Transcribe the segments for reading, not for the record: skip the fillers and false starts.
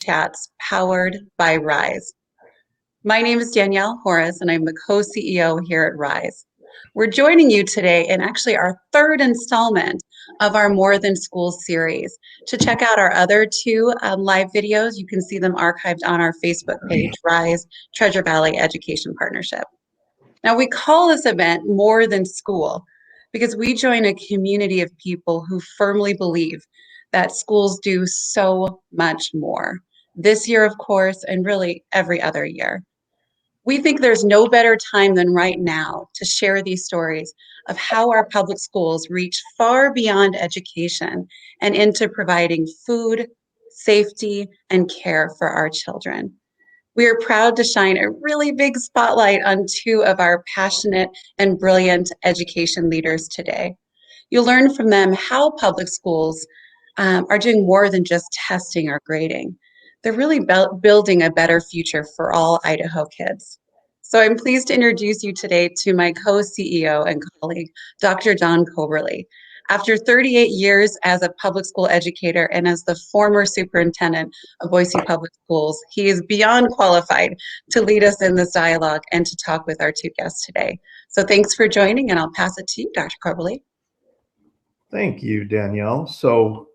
Chats powered by Rise. My name is Danielle Horace, and I'm the co-CEO here at Rise. We're joining you today in actually our third installment of our More Than Schools series. To check out our other two live videos, you can see them archived on our Facebook page, Rise Treasure Valley Education Partnership. Now, we call this event More Than School because we join a community of people who firmly believe that schools do so much more. This year, of course, and really every other year. We think there's no better time than right now to share these stories of how our public schools reach far beyond education and into providing food, safety, and care for our children. We are proud to shine a really big spotlight on two of our passionate and brilliant education leaders today. You'll learn from them how public schools are doing more than just testing or grading. They're really building a better future for all Idaho kids. So I'm pleased to introduce you today to my co-CEO and colleague, Dr. John Coberly. After 38 years as a public school educator and as the former superintendent of Boise Public Schools, he is beyond qualified to lead us in this dialogue and to talk with our two guests today. So thanks for joining, and I'll pass it to you, Dr. Coberly. Thank you, Danielle. So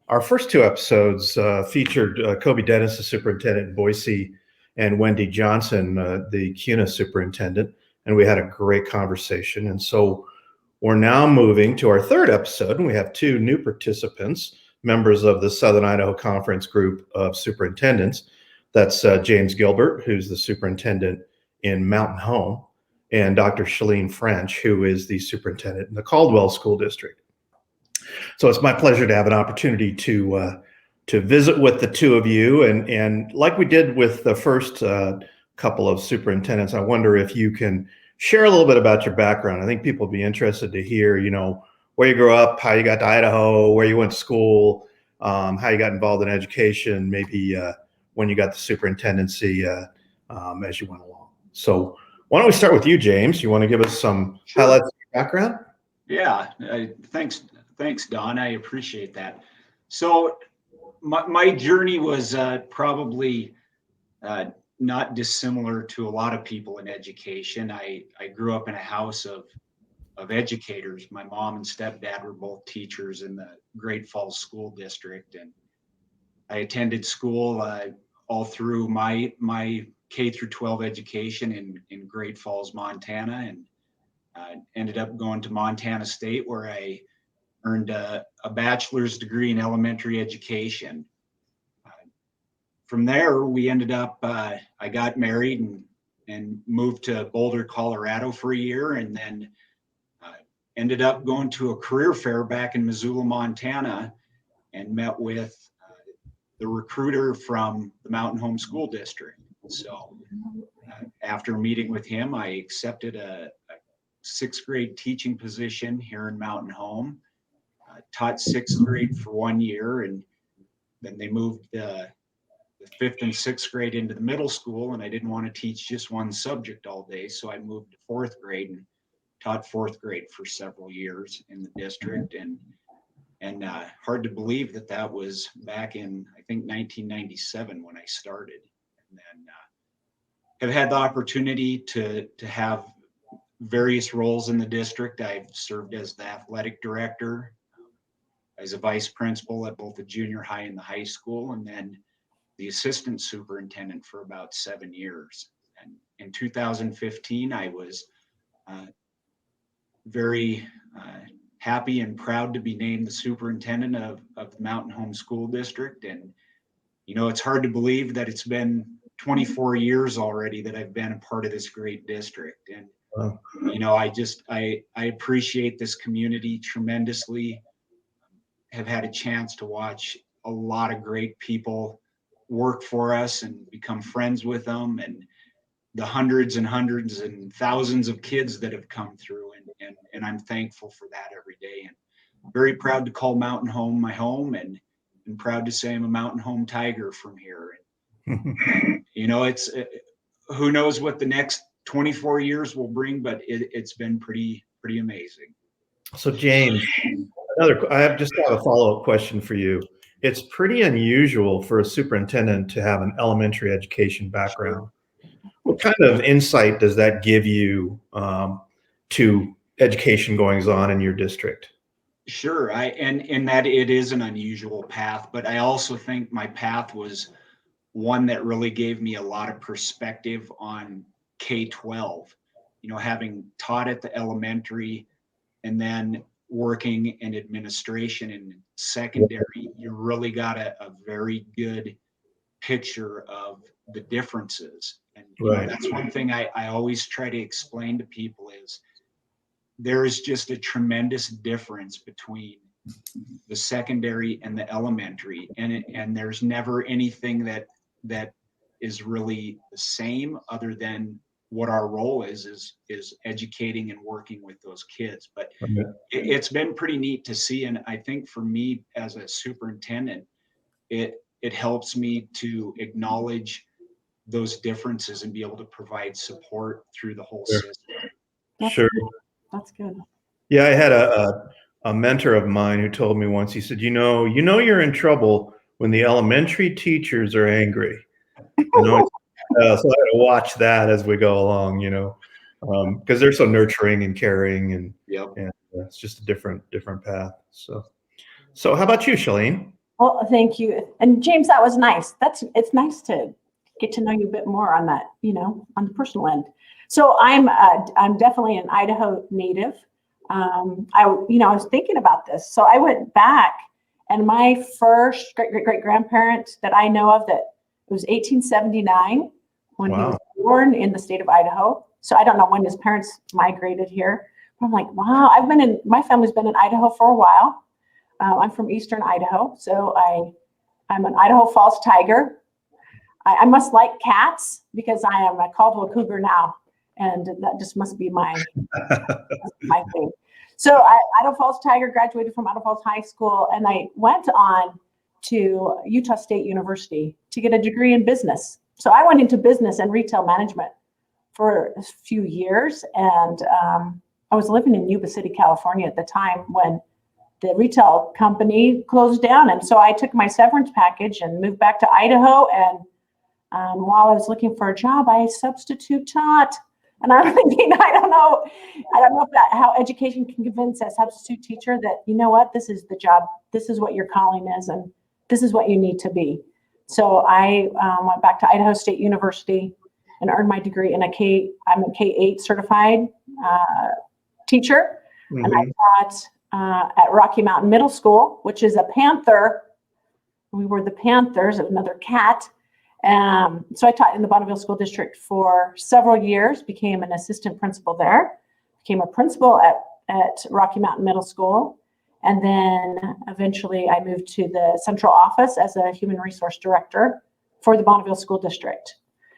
our first two episodes featured Kobe Dennis, the superintendent in Boise, and Wendy Johnson, the CUNA superintendent, and we had a great conversation. And so we're now moving to our third episode, and we have two new participants, members of the Southern Idaho Conference group of superintendents. That's James Gilbert, who's the superintendent in Mountain Home, and Dr. Shalene French, who is the superintendent in the Caldwell School District. So it's my pleasure to have an opportunity to visit with the two of you, and like we did with the first couple of superintendents, I wonder if you can share a little bit about your background. I think people would be interested to hear, where you grew up, how you got to Idaho, where you went to school, how you got involved in education, maybe when you got the superintendency as you went along. So why don't we start with you, James? You want to give us some highlights of your background? Yeah, thanks, Don. I appreciate that. So my journey was probably not dissimilar to a lot of people in education. I grew up in a house of educators. My mom and stepdad were both teachers in the Great Falls School District, and I attended school all through my K through 12 education in Great Falls, Montana, and ended up going to Montana State, where I earned a bachelor's degree in elementary education. From there, we ended up, I got married and moved to Boulder, Colorado for a year, and then ended up going to a career fair back in Missoula, Montana, and met with the recruiter from the Mountain Home School District. So after meeting with him, I accepted a sixth grade teaching position here in Mountain Home, taught sixth grade for 1 year, and then they moved the fifth and sixth grade into the middle school, and I didn't want to teach just one subject all day, so I moved to fourth grade and taught fourth grade for several years in the district. And hard to believe that was back in, I think, 1997 when I started. And then have had the opportunity to have various roles in the district. I've served as the athletic director, as a vice principal at both the junior high and the high school, and then the assistant superintendent for about 7 years. And in 2015, I was very happy and proud to be named the superintendent of the Mountain Home School District. And, it's hard to believe that it's been 24 years already that I've been a part of this great district. And, I appreciate this community tremendously. Have had a chance to watch a lot of great people work for us and become friends with them, and the hundreds and thousands of kids that have come through, and I'm thankful for that every day, and very proud to call Mountain Home my home, and proud to say I'm a Mountain Home Tiger from here. And, it's who knows what the next 24 years will bring, but it's been pretty amazing. So James, I just have a follow-up question for you. it's pretty unusual for a superintendent to have an elementary education background. What kind of insight does that give you to education goings on in your district? Sure, and that it is an unusual path, but I also think my path was one that really gave me a lot of perspective on K-12. You know, having taught at the elementary and then working in administration in secondary, you really got a very good picture of the differences. And you know, Right. that's one thing I always try to explain to people is there is just a tremendous difference between the secondary and the elementary, and there's never anything that is really the same, other than what our role is educating and working with those kids. But it's been pretty neat to see, and I think for me as a superintendent, it helps me to acknowledge those differences and be able to provide support through the whole Sure. system. Sure. That's good. Yeah, I had a mentor of mine who told me once, he said, you know you're in trouble when the elementary teachers are angry. So I had to watch that as we go along, because they're so nurturing and caring, and Yep. it's just a different path. So how about you, Shalene? Well, thank you. And James, that was nice. It's nice to get to know you a bit more on that, on the personal end. So I'm definitely an Idaho native. I was thinking about this. So I went back, and my first great grandparent that I know of, that it was 1879 when he was born in the state of Idaho. So I don't know when his parents migrated here. But I'm like, wow, my family's been in Idaho for a while. I'm from Eastern Idaho, so I'm an Idaho Falls Tiger. I must like cats because I am a Caldwell Cougar now, and that just must be my thing. So Idaho Falls Tiger, graduated from Idaho Falls High School, and I went on to Utah State University to get a degree in business. So I went into business and retail management for a few years, and I was living in Yuba City, California at the time when the retail company closed down. And so I took my severance package and moved back to Idaho. And while I was looking for a job, I substitute taught. And I'm thinking, I don't know how education can convince a substitute teacher that, you know what, this is the job, this is what your calling is, and this is what you need to be. So I went back to Idaho State University and earned my degree in I'm a K-8 certified teacher. Mm-hmm. And I taught at Rocky Mountain Middle School, which is a Panther. We were the Panthers, another cat. So I taught in the Bonneville School District for several years, became an assistant principal there, became a principal at Rocky Mountain Middle School. And then eventually I moved to the central office as a human resource director for the Bonneville School District.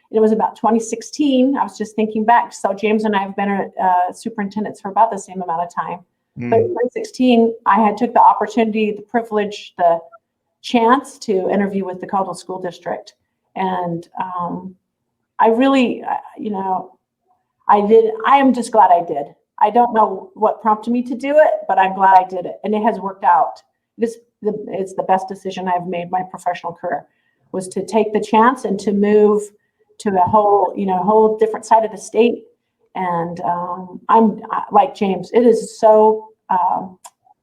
It was about 2016. I was just thinking back. So James and I have been superintendents for about the same amount of time. But in 2016, I took the opportunity, the privilege, the chance to interview with the Caldwell School District. And I really, I am just glad I did. I don't know what prompted me to do it, but I'm glad I did it. And it has worked out. It's the best decision I've made my professional career, was to take the chance and to move to a whole different side of the state. And I'm like James, it is so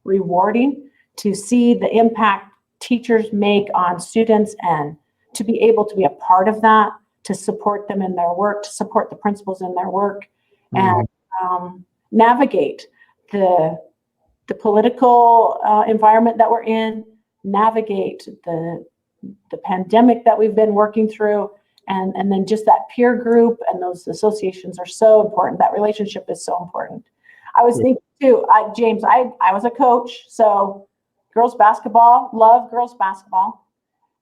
rewarding to see the impact teachers make on students, and to be able to be a part of that, to support them in their work, to support the principals in their work, and navigate the political environment that we're in, navigate the pandemic that we've been working through. And then just that peer group and those associations are so important. That relationship is so important. I was thinking too, James, I was a coach. So girls basketball, love girls basketball.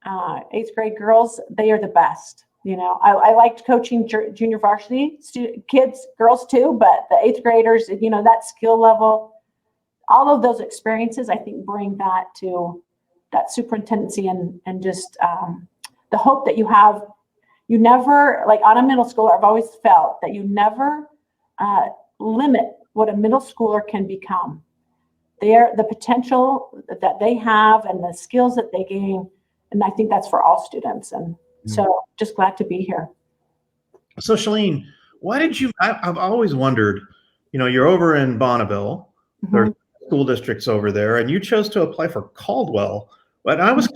8th grade girls, they are the best. I liked coaching junior varsity kids, girls too, but the 8th graders, that skill level, all of those experiences, I think bring that to that superintendency and just the hope that you have. You never, like on a middle schooler, I've always felt that you never limit what a middle schooler can become. the potential that they have and the skills that they gain. And I think that's for all students. And so just glad to be here. So Shalene, why did you, I've always wondered, you're over in Bonneville, there's school districts over there, and you chose to apply for Caldwell. But I was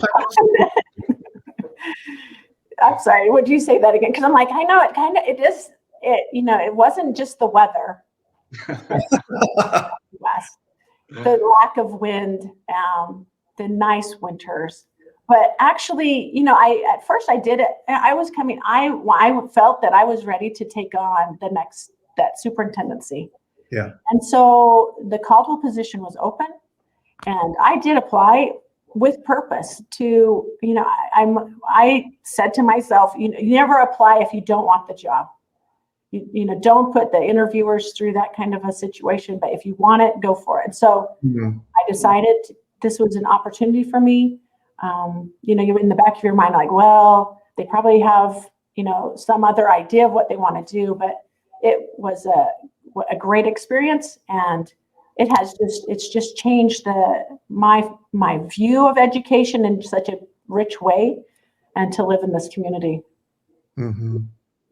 I'm sorry, would you say that again? Because I'm like, I know it is, it wasn't just the weather. West. The lack of wind, the nice winters. But actually, at first I did it. I was coming, I felt that I was ready to take on that superintendency. Yeah. And so the Caldwell position was open, and I did apply with purpose to, I said to myself, you never apply if you don't want the job. Don't put the interviewers through that kind of a situation, but if you want it, go for it. And so I decided this was an opportunity for me. You're in the back of your mind, like, well, they probably have, some other idea of what they want to do, but it was a great experience, and it's just changed my view of education in such a rich way, and to live in this community.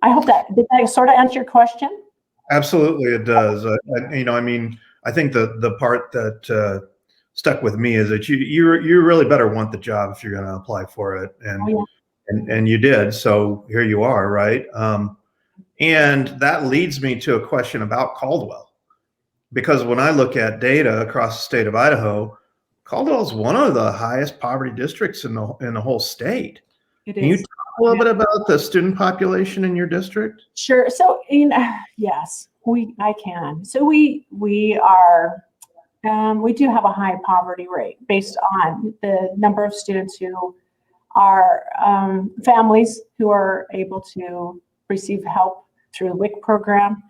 I hope did that sort of answer your question? Absolutely, it does. I think the part that stuck with me is that you really better want the job if you're going to apply for it, and you did. So here you are, right? And that leads me to a question about Caldwell, because when I look at data across the state of Idaho, Caldwell is one of the highest poverty districts in the whole state. It Can you is. talk a little bit about the student population in your district? Sure. So, yes, I can. So we are, we do have a high poverty rate based on the number of students who are families who are able to receive help through the WIC program.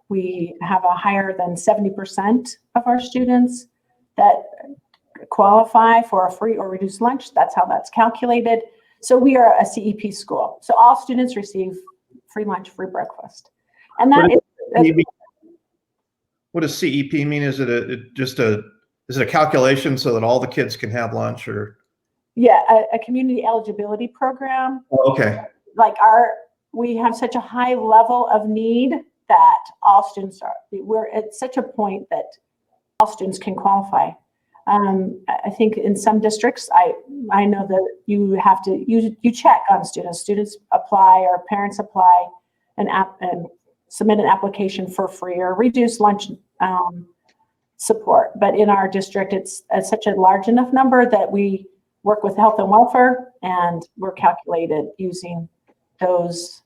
We have a higher than 70% of our students that qualify for a free or reduced lunch. That's how that's calculated. So we are a CEP school. So all students receive free lunch, free breakfast. And that what does CEP mean? Is it a calculation so that all the kids can have lunch, or? Yeah, a community eligibility program. Oh, okay. Like we have such a high level of need that all students we're at such a point that all students can qualify. I think in some districts, I know that you have to, you check on students apply, or parents apply and submit an application for free or reduced lunch support. But in our district, it's such a large enough number that we work with health and welfare, and we're calculated using those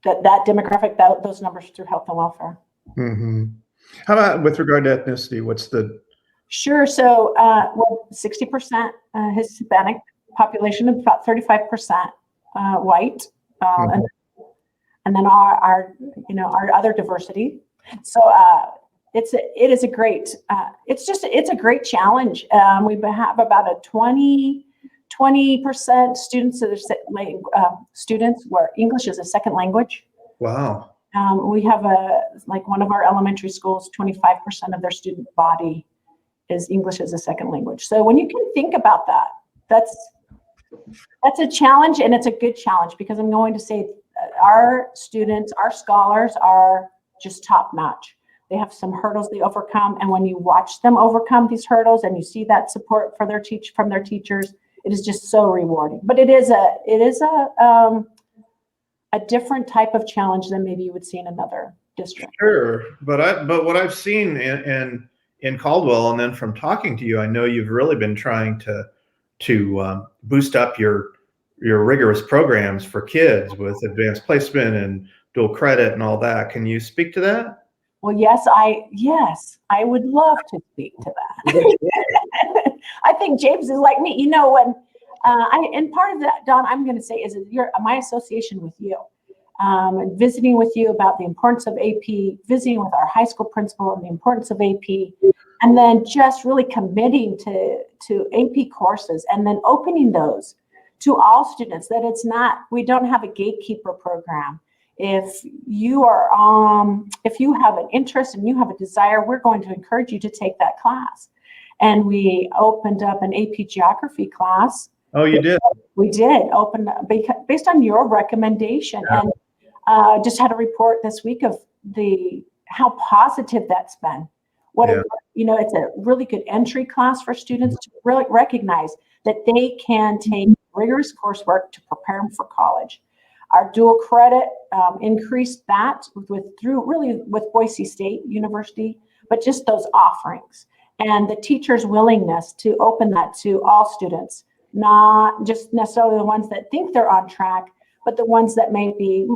demographic, those numbers through health and welfare. How about with regard to ethnicity? What's the? Sure. So, 60% Hispanic population, about 35% white, and then our other diversity. So, it is a great. It's a great challenge. We have about a 20% students students where English is a second language. Wow. We have one of our elementary schools, 25% of their student body is English as a second language. So when you can think about that, that's a challenge, and it's a good challenge, because I'm going to say our students, our scholars are just top notch. They have some hurdles they overcome, and when you watch them overcome these hurdles and you see that support from their teachers, it is just so rewarding. But it is a different type of challenge than maybe you would see in another district. Sure, but what I've seen in Caldwell, and then from talking to you, I know you've really been trying to boost up your rigorous programs for kids with advanced placement and dual credit and all that. Can you speak to that? Well, yes, I would love to speak to that. I think James is like me. When and part of that, Don, I'm going to say is my association with you, and visiting with you about the importance of AP, visiting with our high school principal and the importance of AP, and then just really committing to AP courses, and then opening those to all students. That we don't have a gatekeeper program. if you have an interest and you have a desire, we're going to encourage you to take that class. And we opened up an AP Geography class. Oh, you did? We did open based on your recommendation. Yeah. And just had a report this week of how positive that's been. It's a really good entry class for students to really recognize that they can take rigorous coursework to prepare them for college. Our dual credit increased that with Boise State University, but just those offerings and the teachers' willingness to open that to all students, not just necessarily the ones that think they're on track, but the ones that may be,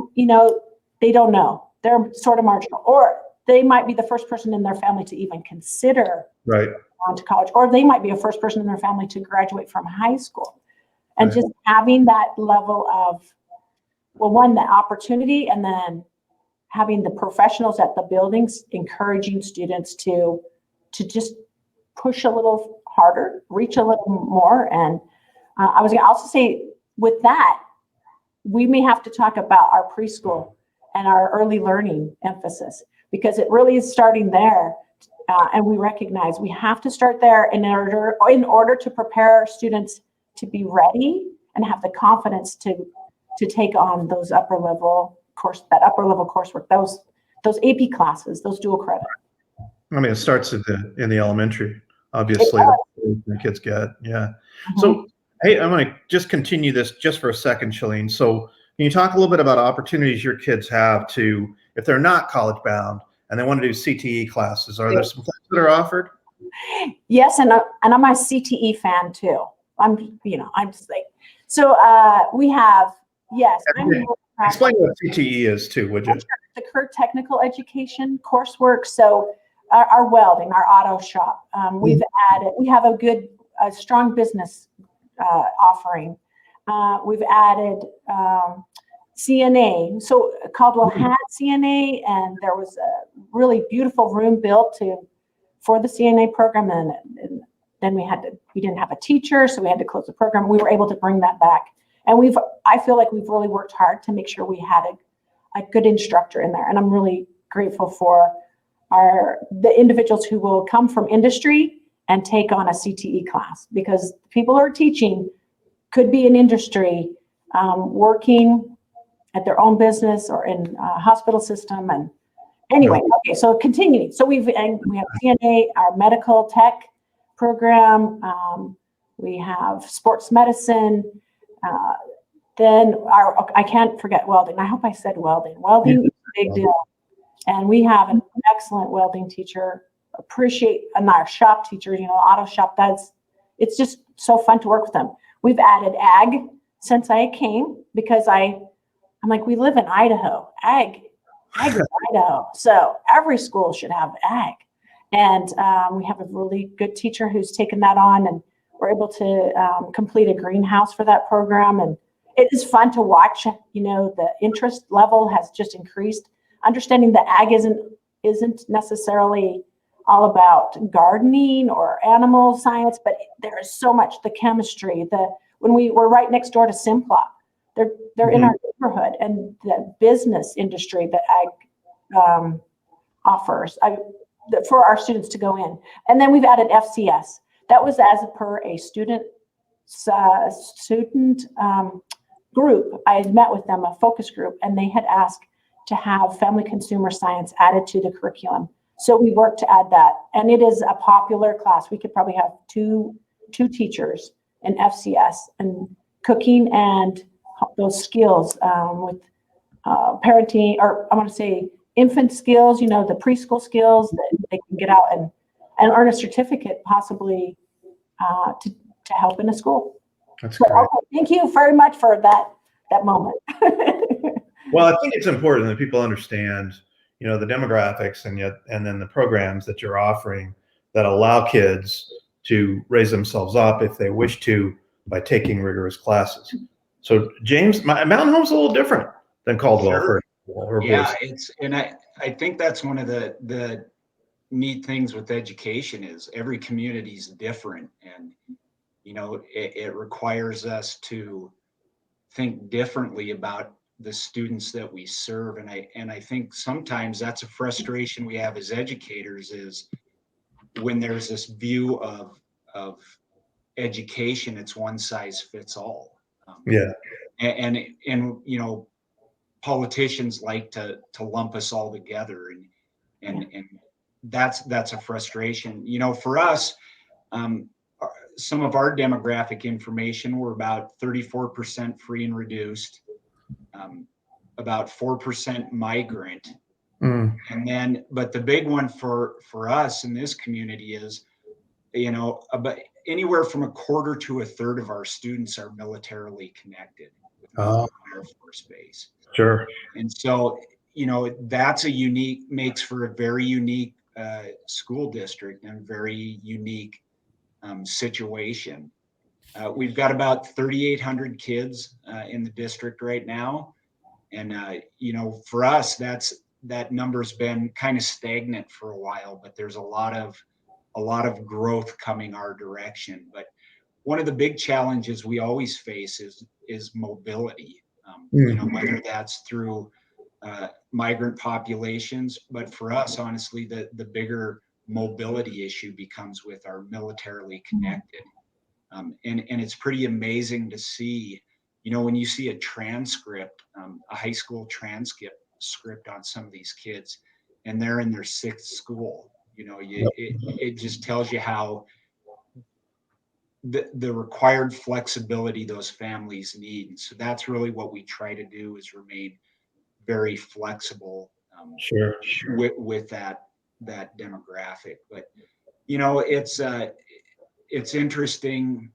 they don't know. They're sort of marginal, or they might be the first person in their family to even consider going to college, or they might be a first person in their family to graduate from high school. And just having that level of, that opportunity, and then having the professionals at the buildings encouraging students to just push a little harder, reach a little more. And I was going to also say, with that, we may have to talk about our preschool and our early learning emphasis, because it really is starting there. And we recognize we have to start there in order to prepare our students to be ready and have the confidence to take on those upper level coursework, those AP classes, those dual credit. I mean, it starts in the elementary, obviously, the kids get. Yeah. Mm-hmm. So, hey, I'm going to just continue this just for a second, Shalene. So can you talk a little bit about opportunities your kids have to, if they're not college bound and they want to do CTE classes, are there some things that are offered? Yes. And I'm a CTE fan too. I'm just like, so we have, yes. Explain what CTE is too, would you? The Career Technical Education coursework. So our welding, our auto shop, we have a strong business offering. We've added CNA. So Caldwell had CNA, and there was a really beautiful room built for the CNA program. And then we didn't have a teacher, so we had to close the program. We were able to bring that back. And I feel like we've really worked hard to make sure we had a good instructor in there. And I'm really grateful for the individuals who will come from industry and take on a CTE class, because people who are teaching could be in industry, working at their own business or in a hospital system. And anyway, okay, so continuing. So we have CNA, our medical tech program. We have sports medicine. Then I can't forget welding. I hope I said welding. Welding is a big deal. And we have an excellent welding teacher. And our shop teacher, auto shop, it's just so fun to work with them. We've added ag since I came, because I'm like, we live in Idaho. Ag is Idaho. So every school should have ag. And we have a really good teacher who's taken that on, and we're able to complete a greenhouse for that program. And it is fun to watch. The interest level has just increased. Understanding that ag isn't necessarily all about gardening or animal science, but there is so much, the chemistry, when we were right next door to Simplot, they're in our neighborhood, and the business industry that ag offers for our students to go in. And then we've added FCS. That was as per a student group. I had met with them, a focus group, and they had asked to have family consumer science added to the curriculum. So we worked to add that, and it is a popular class. We could probably have two teachers in FCS, and cooking and those skills with parenting, or I want to say infant skills, the preschool skills that they can get out and earn a certificate, possibly to help in a school. That's great. Okay, thank you very much for that moment. Well, I think it's important that people understand, the demographics and then the programs that you're offering that allow kids to raise themselves up if they wish to by taking rigorous classes. So James, Mountain Home's a little different than Caldwell. Sure. Yeah, I think that's one of the neat things with education is every community is different, and it requires us to think differently about the students that we serve. And I think sometimes that's a frustration we have as educators, is when there's this view of education, it's one size fits all. Yeah. And you know, politicians like to lump us all together, and that's a frustration. You know, for us, um, some of our demographic information, we're about 34% free and reduced, about 4% migrant. Mm. And then, but the big one for us in this community is, you know, about anywhere from a quarter to a third of our students are militarily connected with Oh, Air Force Base. sure. And so, you know, that's makes for a very unique school district and very unique situation. We've got about 3,800 kids in the district right now. And, you know, for us, that number's been kind of stagnant for a while, but there's a lot of growth coming our direction. But one of the big challenges we always face is mobility. You know, whether that's through migrant populations, but for us, honestly, the bigger mobility issue becomes with our militarily connected. And it's pretty amazing to see, you know, when you see a transcript, a high school transcript on some of these kids, and they're in their sixth school, you know, it just tells you how the required flexibility those families need. And so that's really what we try to do, is remain very flexible Sure. with that demographic. But you know, it's interesting.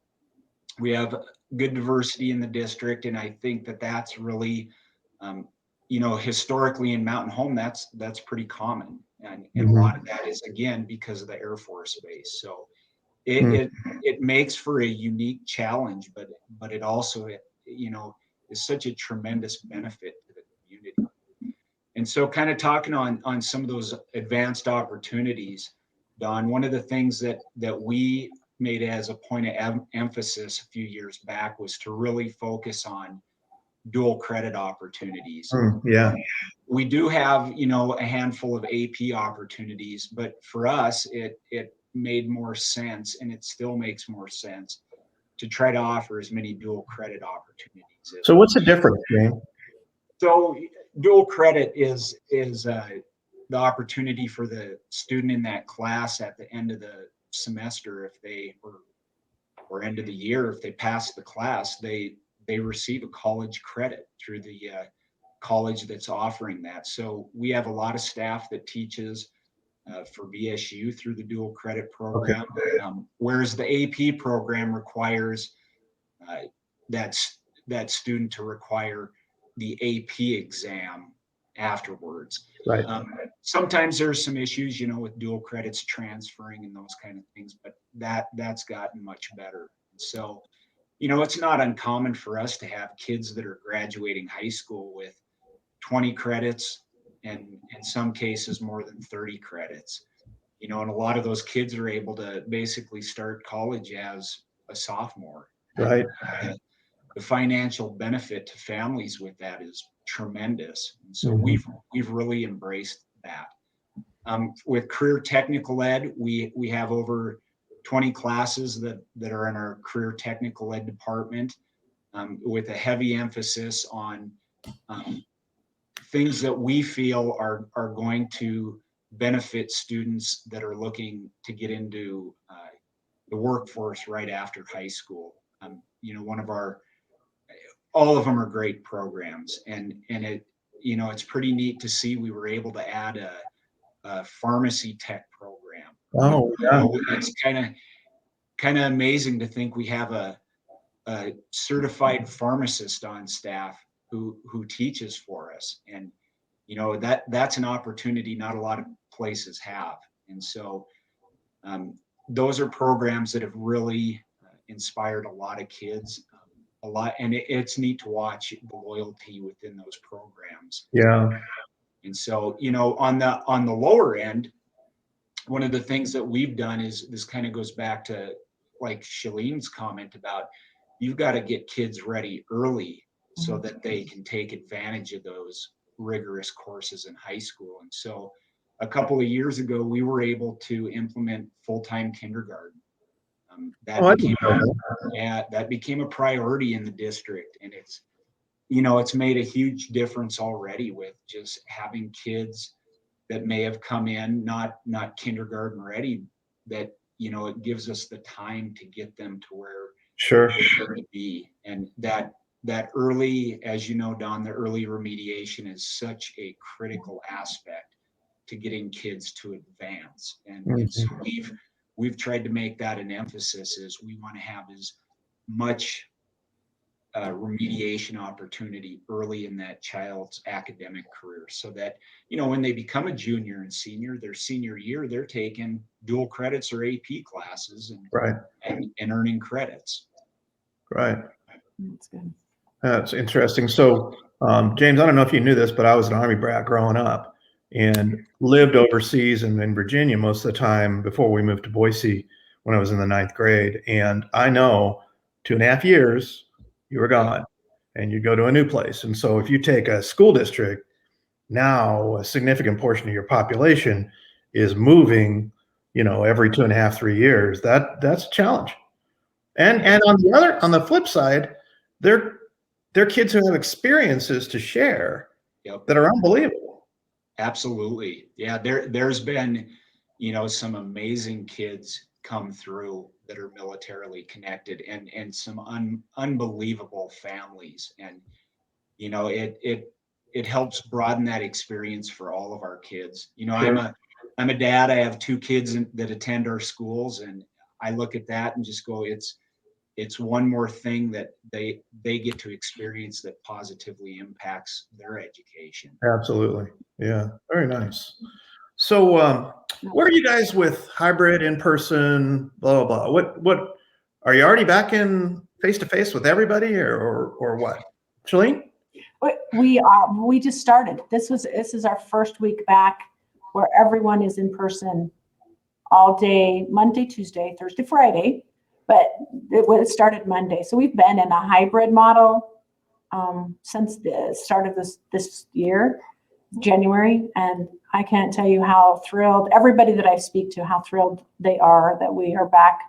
We have good diversity in the district, and I think that's really, you know, historically in Mountain Home, that's pretty common, and a lot of that is, again, because of the Air Force Base. So it makes for a unique challenge, but it also, you know, is such a tremendous benefit to the community. And so, kind of talking on some of those advanced opportunities, Don, one of the things that we made as a point of emphasis a few years back was to really focus on dual credit opportunities. Yeah. We do have, you know, a handful of AP opportunities, but for us, it made more sense, and it still makes more sense to try to offer as many dual credit opportunities. So what's the difference, James? So dual credit is the opportunity for the student in that class at the end of the semester, if they or end of the year, if they pass the class, they receive a college credit through the college that's offering that. So we have a lot of staff that teaches for BSU through the dual credit program, whereas the AP program requires that student to require the AP exam afterwards. Right. Sometimes there's some issues, you know, with dual credits transferring and those kind of things, but that's gotten much better. So, you know, it's not uncommon for us to have kids that are graduating high school with 20 credits, and in some cases more than 30 credits. You know, and a lot of those kids are able to basically start college as a sophomore. Right. The financial benefit to families with that is tremendous. And so we've really embraced that. With career technical ed, we have over 20 classes that are in our career technical ed department, with a heavy emphasis on things that we feel are going to benefit students that are looking to get into the workforce right after high school. You know, all of them are great programs, and it, you know, it's pretty neat to see we were able to add a pharmacy tech program. Oh, yeah. It's kind of amazing to think we have a certified pharmacist on staff who teaches for us, and you know, that's an opportunity not a lot of places have. And so those are programs that have really inspired a lot of kids, a lot, and it's neat to watch the loyalty within those programs. Yeah. And so, you know, on the lower end, one of the things that we've done is, this kind of goes back to like Shalene's comment about, you've got to get kids ready early so that they can take advantage of those rigorous courses in high school. And so a couple of years ago, we were able to implement full-time kindergarten. Oh, I didn't know that. That became a priority in the district, and it's made a huge difference already with just having kids that may have come in not kindergarten ready, that it gives us the time to get them to where Sure. they need to be. And that early, as you know, Don, the early remediation is such a critical aspect to getting kids to advance. And so we've tried to make that an emphasis, is we want to have as much remediation opportunity early in that child's academic career, so that when they become a junior and senior, their senior year, they're taking dual credits or AP classes and earning credits. Right. That's good. That's interesting. So, James, I don't know if you knew this, but I was an Army brat growing up and lived overseas and in Virginia most of the time before we moved to Boise when I was in the 9th grade. And I know 2.5 years you were gone and you go to a new place. And so if you take a school district, now a significant portion of your population is moving, every 2.5, 3 years. That's a challenge. And on the flip side, they're kids who have experiences to share that are unbelievable. Absolutely. Yeah, there's been, some amazing kids come through that are militarily connected, and some unbelievable families. And, it helps broaden that experience for all of our kids. Sure. I'm a dad. I have 2 kids that attend our schools, and I look at that and just go, it's one more thing that they get to experience that positively impacts their education. Absolutely. Yeah. Very nice. So, where are you guys with hybrid, in person, blah, blah, blah? What are you already back in face to face with everybody or what? Shalene? We just started. This is our first week back where everyone is in person all day, Monday, Tuesday, Thursday, Friday, but it started Monday. So we've been in a hybrid model since the start of this year, January, and I can't tell you how thrilled everybody that I speak to, how thrilled they are that we are back.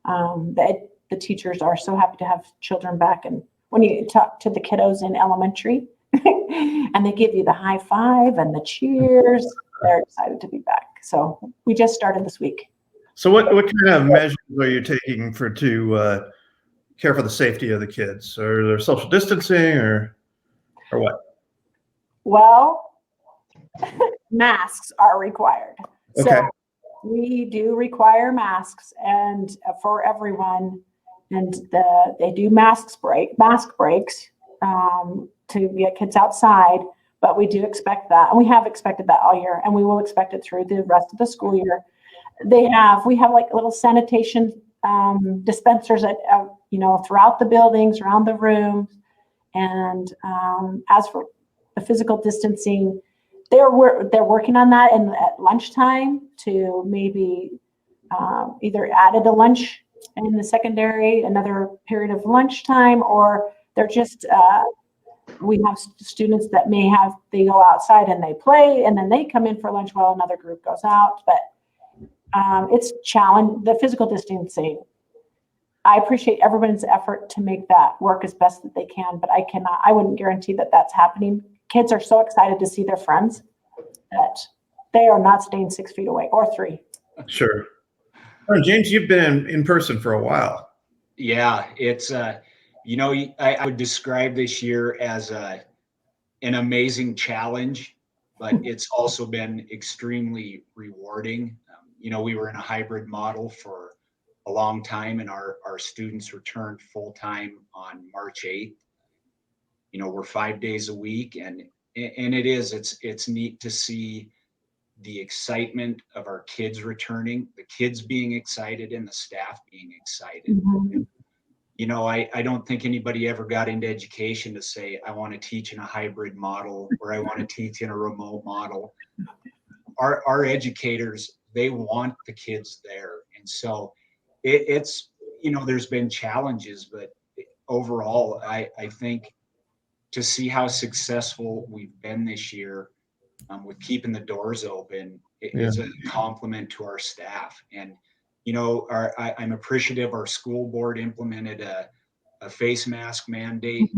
The teachers are so happy to have children back, and when you talk to the kiddos in elementary and they give you the high five and the cheers, they're excited to be back. So we just started this week. So what kind of measures are you taking to care for the safety of the kids? Are there social distancing or what? Well, masks are required. Okay. So we do require masks and for everyone, and they do mask breaks to get kids outside. But we do expect that, and we have expected that all year, and we will expect it through the rest of the school year. We have like little sanitation dispensers at throughout the buildings, around the rooms, and as for the physical distancing, they're working on that at lunchtime to maybe either added a lunch in the secondary, another period of lunchtime, or they're just we have students that they go outside and they play, and then they come in for lunch while another group goes out. But it's challenge the physical distancing. I appreciate everyone's effort to make that work as best that they can, but I wouldn't guarantee that that's happening. Kids are so excited to see their friends that they are not staying 6 feet away or 3. Sure. All right, James, you've been in person for a while. Yeah, it's I would describe this year as an amazing challenge, but it's also been extremely rewarding. We were in a hybrid model for a long time, and our students returned full time on March 8th. We're 5 days a week, and it's neat to see the excitement of our kids returning, the kids being excited and the staff being excited. Mm-hmm. I don't think anybody ever got into education to say, I want to teach in a hybrid model or I want to teach in a remote model. Our educators, they want the kids there. And so it's there's been challenges, but overall, I think to see how successful we've been this year with keeping the doors open is a compliment to our staff. And, you know, I'm appreciative our school board implemented a face mask mandate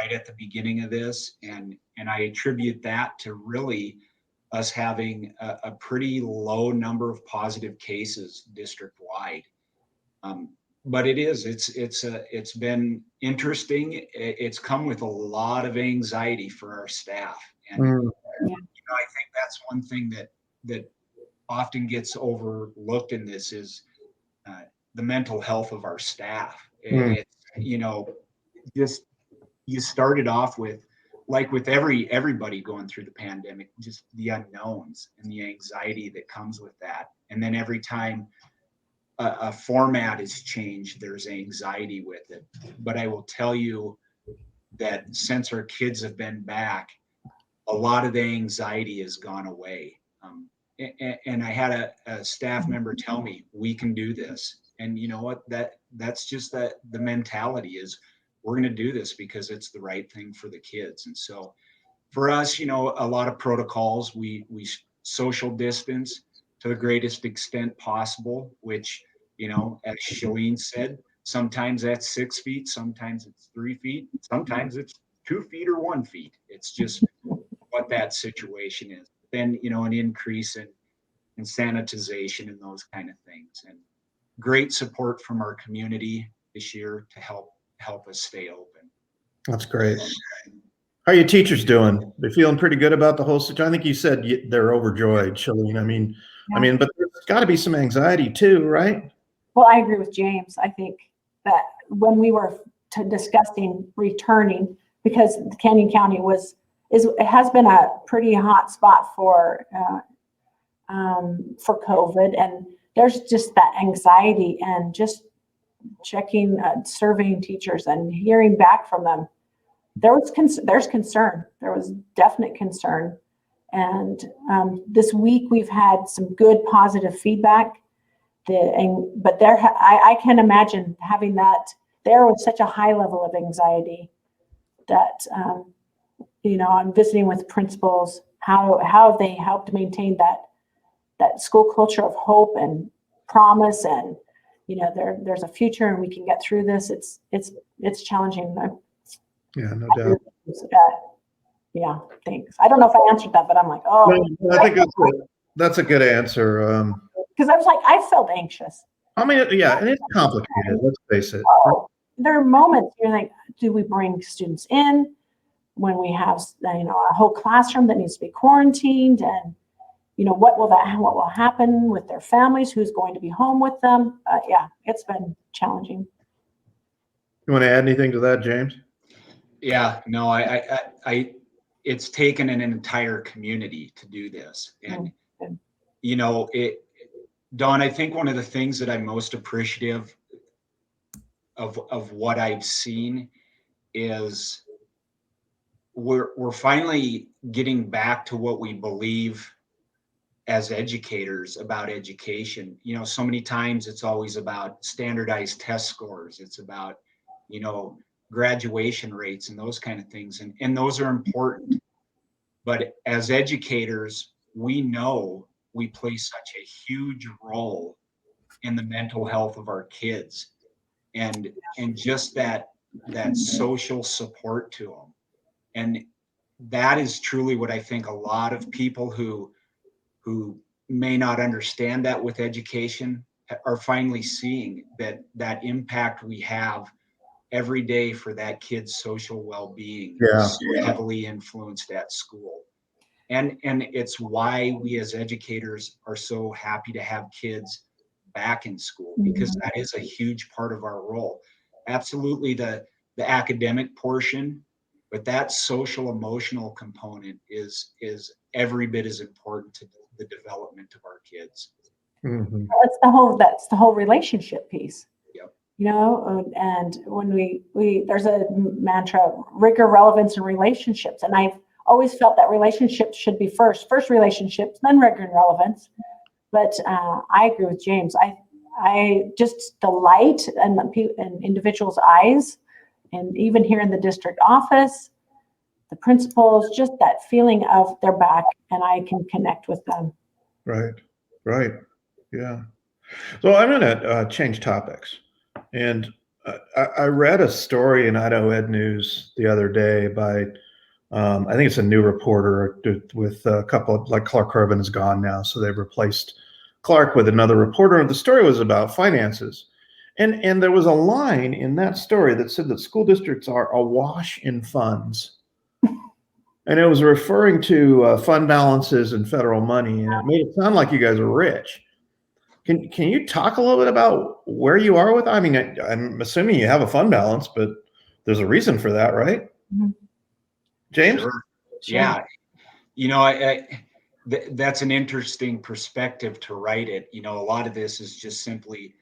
right at the beginning of this. And I attribute that to really us having a pretty low number of positive cases district wide. But it's been interesting. It's come with a lot of anxiety for our staff. And you know, I think that's one thing that often gets overlooked in this is the mental health of our staff. It's, you know, just you started off with, like with everybody going through the pandemic, just the unknowns and the anxiety that comes with that. And then every time a format is changed, there's anxiety with it. But I will tell you that since our kids have been back, a lot of the anxiety has gone away. And I had a staff member tell me, we can do this. And you know what, that's just the mentality is, we're going to do this because it's the right thing for the kids. And so for us, you know, a lot of protocols, we social distance to the greatest extent possible, which, you know, as Shalene said, sometimes that's 6 feet, sometimes it's 3 feet, sometimes it's 2 feet or 1 feet. It's just what that situation is. Then, you know, an increase in sanitization and those kind of things. And great support from our community this year to help us stay open. That's great. How are your teachers doing? They're feeling pretty good about the whole situation. I think you said they're overjoyed, Shalene. I mean, but there's got to be some anxiety too, right? Well, I agree with James. I think that when we were discussing returning, because Canyon County it has been a pretty hot spot for COVID, and there's just that anxiety and just checking, surveying teachers and hearing back from them. There's concern. There was definite concern. And this week we've had some good positive feedback. But I can imagine having that. There was such a high level of anxiety that, you know, I'm visiting with principals, how they helped maintain that school culture of hope and promise, and, you know, there's a future and we can get through this. It's challenging. Yeah, no doubt. Yeah, thanks. I don't know if I answered that, but I'm like, oh. No, I think that's a good answer. Because I was like, I felt anxious. I mean, yeah, and it's complicated. Let's face it. Oh, there are moments you're like, do we bring students in when we have, you know, a whole classroom that needs to be quarantined, and, you know, what will happen with their families? Who's going to be home with them? Yeah, it's been challenging. You want to add anything to that, James? Yeah, no, I it's taken an entire community to do this. And, you know, Dawn, I think one of the things that I'm most appreciative of what I've seen is we're finally getting back to what we believe as educators about education. You know, so many times it's always about standardized test scores. It's about, you know, graduation rates and those kind of things. And those are important. But as educators, we know we play such a huge role in the mental health of our kids, and just that social support to them. And that is truly what I think a lot of people who may not understand that with education are finally seeing, that impact we have every day for that kid's social well-being is heavily influenced at school. And it's why we as educators are so happy to have kids back in school, because that is a huge part of our role. Absolutely the academic portion, but that social emotional component is every bit as important to the development of our kids. Mm-hmm. That's the whole relationship piece. Yep. You know, and when we there's a mantra, rigor, relevance, and relationships. And I've always felt that relationships should be first relationships, then rigor and relevance. But I agree with James. I just the light and individuals' eyes, and even here in the district office, the principals, just that feeling of they're back and I can connect with them. Right. Right. Yeah. So I'm going to change topics. And I read a story in Idaho Ed News the other day by, I think it's a new reporter with a couple of, like Clark Corbin is gone now. So they've replaced Clark with another reporter. And the story was about finances. And there was a line in that story that said that school districts are awash in funds. And it was referring to fund balances and federal money. And it made it sound like you guys are rich. Can you talk a little bit about where you are with? I mean, I'm assuming you have a fund balance, but there's a reason for that, right? Mhm. James? Sure. Yeah. You know, that's an interesting perspective to write it. You know, a lot of this is just simply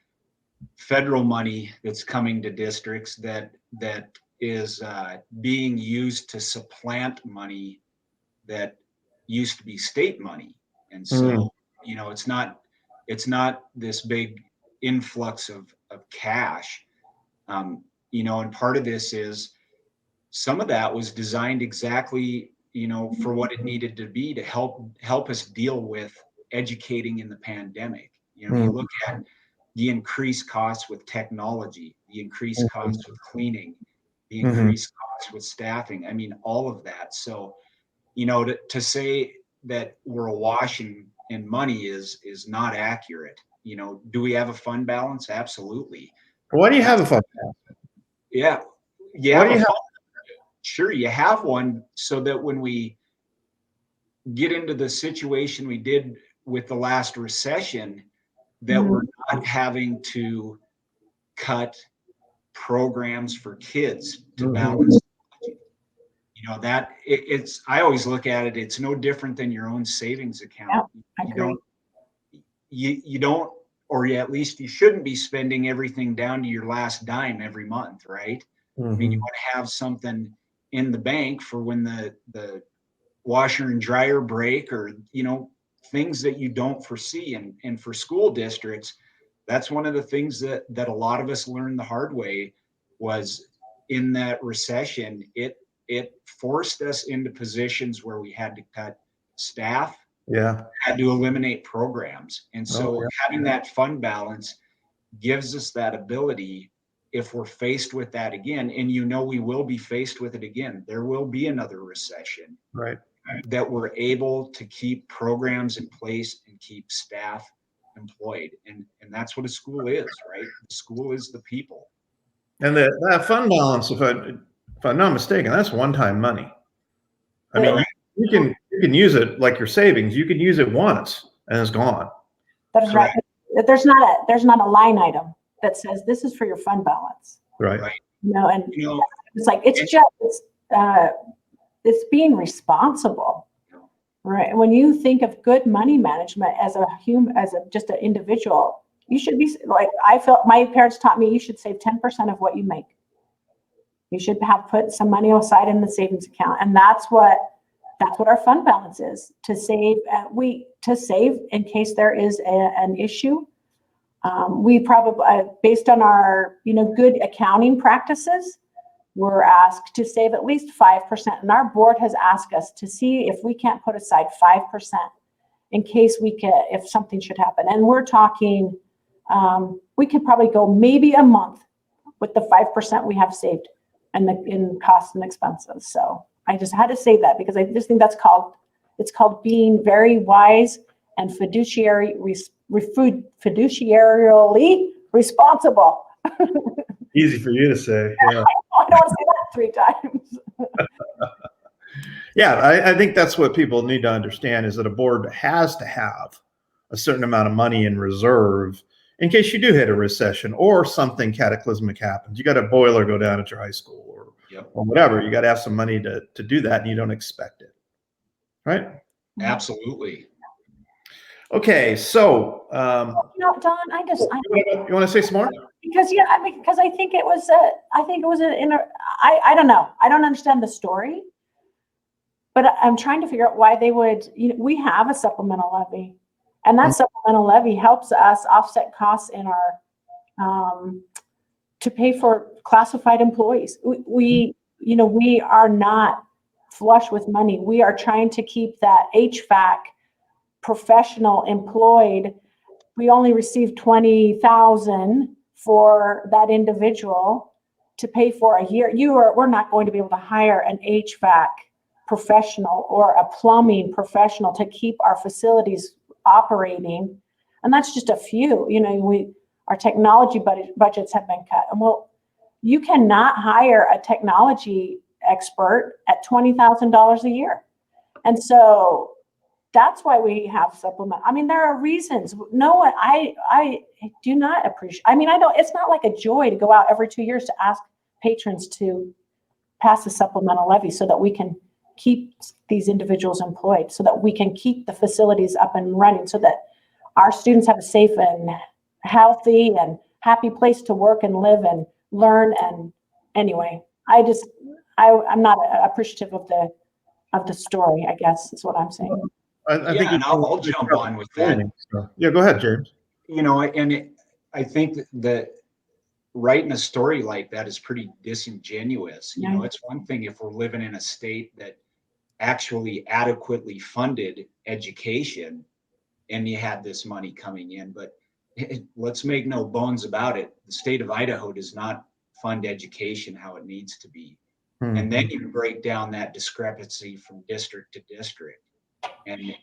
federal money that's coming to districts that is being used to supplant money that used to be state money. And so, you know, it's not this big influx of cash. You know, and part of this is some of that was designed exactly, you know, for what it needed to be to help us deal with educating in the pandemic. You know, you look at the increased costs with technology, the increased costs with cleaning, the increased costs with staffing. I mean, all of that. So, you know, to say that we're awash in money is not accurate. You know, do we have a fund balance? Absolutely. Why do you have a fund balance? Yeah. Why do you have? Sure, you have one so that when we get into the situation we did with the last recession, that we're not having to cut programs for kids to balance. You know, that it's, I always look at it, it's no different than your own savings account. I agree. You don't, or at least you shouldn't be spending everything down to your last dime every month, right? I mean, you want to have something in the bank for when the washer and dryer break, or, you know, things that you don't foresee. And for school districts, that's one of the things that a lot of us learned the hard way was in that recession. It forced us into positions where we had to cut staff, had to eliminate programs. And so having that fund balance gives us that ability, if we're faced with that again, and you know we will be faced with it again, there will be another recession, Right. that we're able to keep programs in place and keep staff employed. And that's what a school is, right? The school is the people. And that fund balance, if I'm not mistaken, that's one-time money. I mean, you can use it like your savings. You can use it once and it's gone. That is right. There's not a line item that says this is for your fund balance. Right. You know, and it's like it's being responsible, right? When you think of good money management as a human, just an individual, you should be like, I felt my parents taught me, you should save 10% of what you make. You should have put some money aside in the savings account, and that's what our fund balance is, to save. To save in case there is an issue. We probably, based on our good accounting practices, we're asked to save at least 5%, and our board has asked us to see if we can't put aside 5% in case if something should happen. And we're talking, we could probably go maybe a month with the 5% we have saved in costs and expenses. So I just had to say that because I just think it's called being very wise and fiduciarily responsible. Easy for you to say. Yeah. I don't want to say that 3 times. Yeah, I think that's what people need to understand, is that a board has to have a certain amount of money in reserve in case you do hit a recession or something cataclysmic happens. You got a boiler go down at your high school or whatever. You got to have some money to do that, and you don't expect it. Right? Absolutely. Okay, so Don, you want to say some more? Because I think it was I don't know. I don't understand the story, but I'm trying to figure out why they would. We have a supplemental levy, and that supplemental levy helps us offset costs in our to pay for classified employees. We are not flush with money. We are trying to keep that HVAC professional employed. We only received $20,000 for that individual to pay for a year. We're not going to be able to hire an HVAC professional or a plumbing professional to keep our facilities operating. And that's just a few. Our technology budgets have been cut. And you cannot hire a technology expert at $20,000 a year. And so that's why we have supplement. I mean, there are reasons. No one, I do not appreciate. I mean, it's not like a joy to go out every 2 years to ask patrons to pass a supplemental levy so that we can keep these individuals employed, so that we can keep the facilities up and running, so that our students have a safe and healthy and happy place to work and live and learn. And anyway, I'm not appreciative of the story, I guess is what I'm saying. I think and I'll jump on with that. So, yeah, go ahead, James. I think that writing a story like that is pretty disingenuous. Yeah. It's one thing if we're living in a state that actually adequately funded education and you had this money coming in, but let's make no bones about it. The state of Idaho does not fund education how it needs to be. Hmm. And then you break down that discrepancy from district to district. And,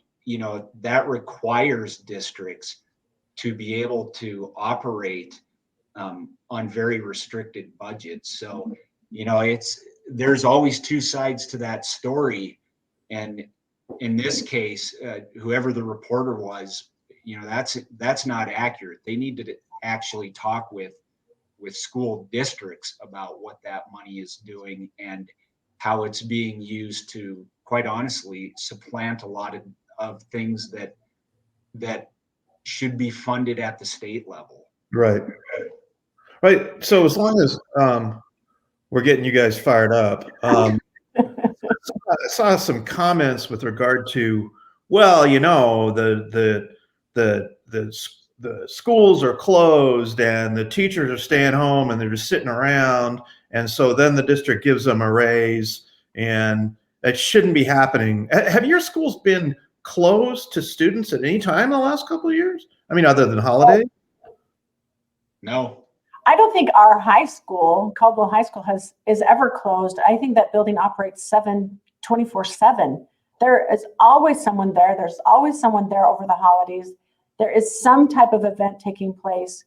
that requires districts to be able to operate on very restricted budgets. So, there's always two sides to that story. And in this case, whoever the reporter was, that's not accurate. They need to actually talk with school districts about what that money is doing and how it's being used to, quite honestly, supplant a lot of things that should be funded at the state level. Right. So as long as we're getting you guys fired up, I saw some comments with regard to, the schools are closed and the teachers are staying home and they're just sitting around, and so then the district gives them a raise, and that shouldn't be happening. Have your schools been closed to students at any time in the last couple of years? I mean, other than holidays? No. I don't think our high school, Caldwell High School, is ever closed. I think that building operates 24/7. There is always someone there. There's always someone there over the holidays. There is some type of event taking place.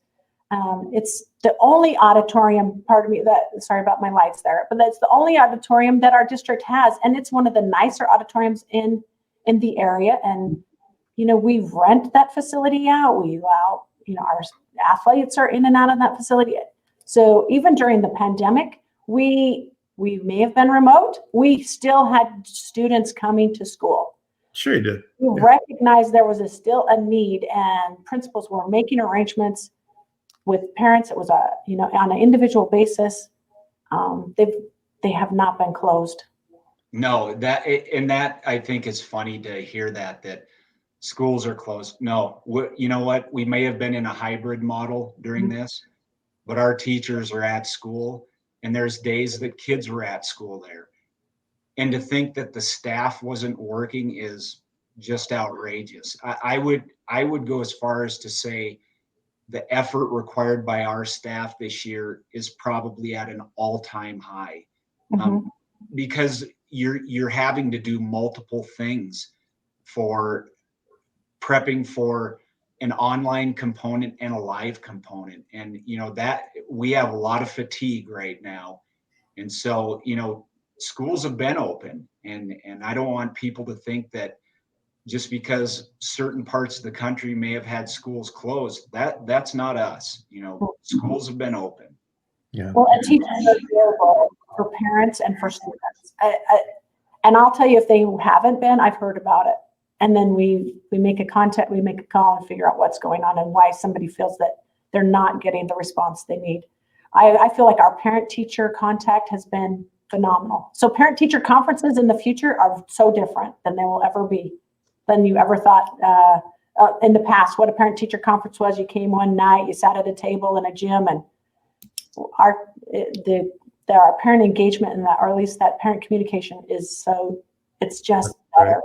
It's the only auditorium, pardon me, sorry about my lights there, but that's the only auditorium that our district has. And it's one of the nicer auditoriums in the area. And, we rent that facility out. We allow, our athletes are in and out of that facility. So even during the pandemic, we may have been remote. We still had students coming to school. Sure you did. We recognized there was still a need, and principals were making arrangements with parents. It was on an individual basis. They have not been closed. No, that I think is funny to hear that schools are closed. No, you know what? We may have been in a hybrid model during this, but our teachers are at school, and there's days that kids were at school there. And to think that the staff wasn't working is just outrageous. I would go as far as to say the effort required by our staff this year is probably at an all-time high, because you're having to do multiple things for prepping for an online component and a live component. And, that we have a lot of fatigue right now. And so, schools have been open, and I don't want people to think that just because certain parts of the country may have had schools closed, that's not us. Schools have been open. Yeah. Well, and teachers are available for parents and for students. And I'll tell you, if they haven't been, I've heard about it. And then we make a contact, we make a call and figure out what's going on and why somebody feels that they're not getting the response they need. I feel like our parent-teacher contact has been phenomenal. So parent-teacher conferences in the future are so different than they will ever be, than you ever thought in the past. What a parent-teacher conference was, you came one night, you sat at a table in a gym, and our parent engagement and that, or at least that parent communication is so, it's just Right. better.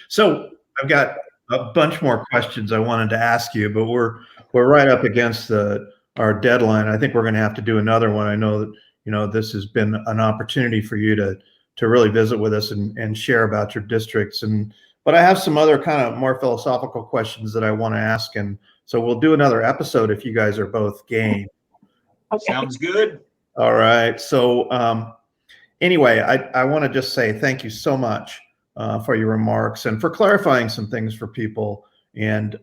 So I've got a bunch more questions I wanted to ask you, but we're right up against our deadline. I think we're going to have to do another one. I know that, you know, this has been an opportunity for you to really visit with us and share about your districts. But I have some other kind of more philosophical questions that I want to ask. And so we'll do another episode if you guys are both game. Okay. Sounds good. All right. So anyway, I want to just say thank you so much for your remarks and for clarifying some things for people. And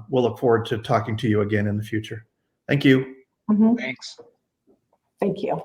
we'll look forward to talking to you again in the future. Thank you. Mhm. Thanks. Thank you.